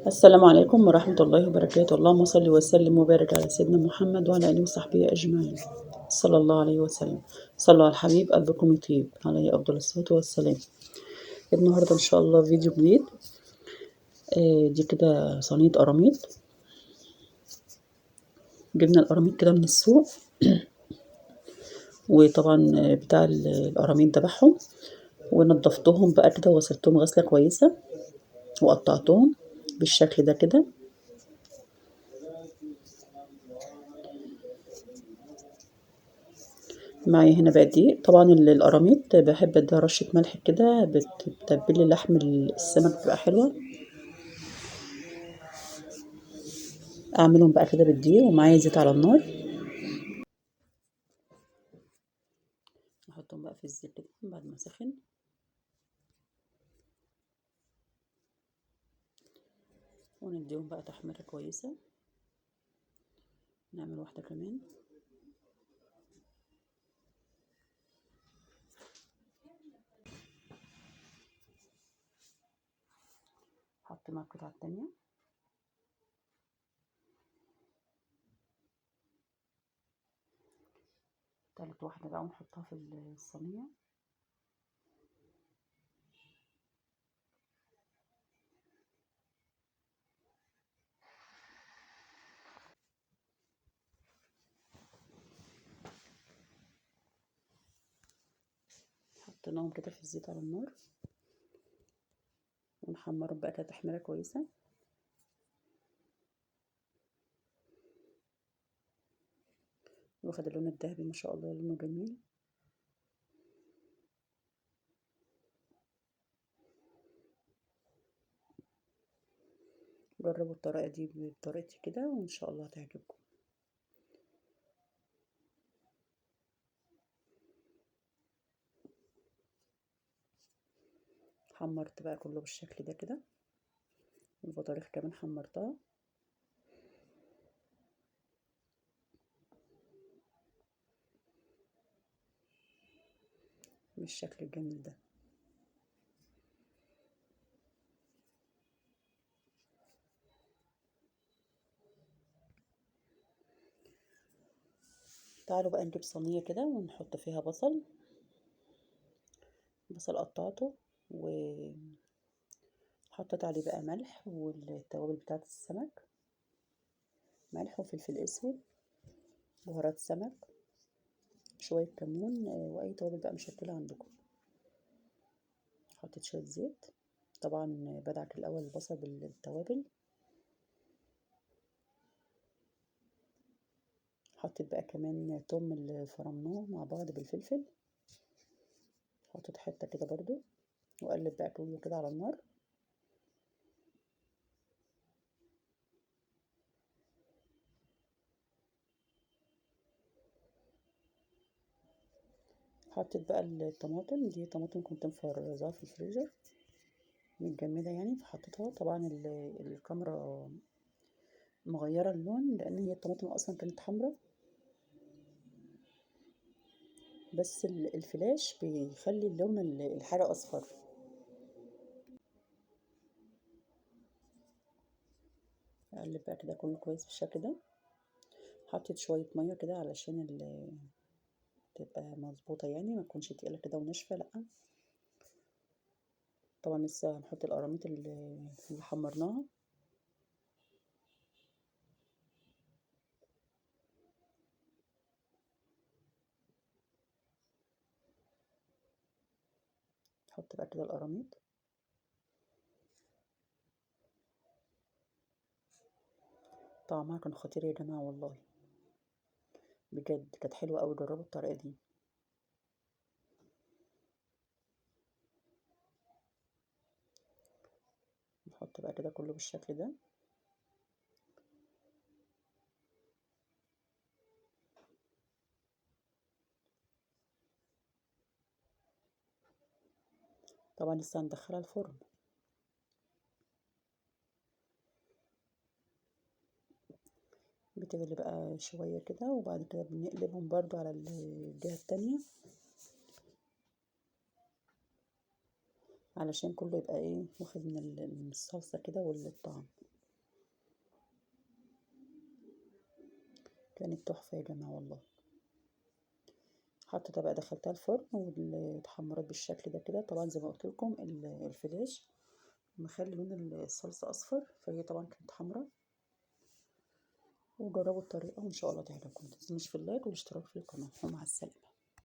السلام عليكم ورحمة الله وبركاته. اللهم صل وسلم وبارك على سيدنا محمد وعلى آله وصحبه أجمعين، صلى الله عليه وسلم. صلوا على الحبيب قلبكم يطيب عليه أفضل الصلاة والسلام. النهاردة إن شاء الله فيديو جديد. دي كده صينية قراميط. جبنا القراميط كده من السوق وطبعا بتاع القراميط دبحهم ونضفتهم بقى كده وغسلتهم غسلة كويسة وقطعتهم بالشكل ده كده. معايا هنا بقى دي طبعا القراميط بحب اديها رشة ملح كده بتتبلي لحم السمك بتبقى حلوة. اعملهم بقى كده بالدقيق ومعايا زيت على النار، احطهم بقى في الزيت كده بعد ما سخن ونديهم بقى تحميرة كويسة. نعمل واحدة كمان. حط مع القطعة التانية. تالت واحدة بقى ونحطها في الصينية. حطيناهم كده في الزيت على النار ونحمرهم بقى كده تحميرة كويسة. واخد اللون الذهبي ما شاء الله، لونه جميل. جربوا الطريقة دي بطريقتي كده وان شاء الله هتعجبكم. حمرت بقى كله بالشكل ده كده. البطاريخ كمان حمرتها بالشكل الجميل ده. تعالوا بقى نجيب صينية كده ونحط فيها بصل قطعته وحطيت عليه بقى ملح والتوابل بتاعة السمك، ملح وفلفل اسود، بهارات سمك، شوية كمون، واي توابل بقى مشكلة عندكم. حطيت شوية زيت. طبعا بدعك الاول البصل بالتوابل. حطيت بقى كمان توم اللي فرمناه مع بعض بالفلفل، حطيت حتة كده برضو وقلب بقى كله كده على النار. حطيت بقى الطماطم دي، طماطم كنت مفرزاها في الفريزر متجمدة يعني، فحطيتها. طبعا الكاميرا مغيرة اللون لان هي الطماطم اصلا كانت حمرا، بس الفلاش بيخلي اللون الحاجة اصفر. اقلب بقى كده كله كويس بالشكل ده. حطيت شوية مية كده علشان تبقى مظبوطة يعني، ما تكونش تقيلة كده وناشفة، لا. طبعا لسه هنحط القراميط اللي حمرناها. نحط بقى كده القراميط. طعمها كان خطير يا جماعة والله، بجد كانت حلوة اوي. جربوا الطريقة دي. نحط بقى كده كله بالشكل ده. طبعا لسه هندخلها الفرن. بتغلي بقى شوية كده وبعد كده بنقلبهم برضو على الجهة التانية علشان كله يبقى ايه واخد من الصلصة كده والطعم. كانت تحفة يا جماعة والله. حطيتها بقى دخلتها الفرن واتحمرت بالشكل ده كده. طبعا زي ما قلت لكم الفلاش مخلي لون الصلصة اصفر، فهي طبعا كانت حمرا. وجربوا الطريقة وان شاء الله تعجبكم. متنسونيش في اللايك والاشتراك في القناة، ومع السلامة.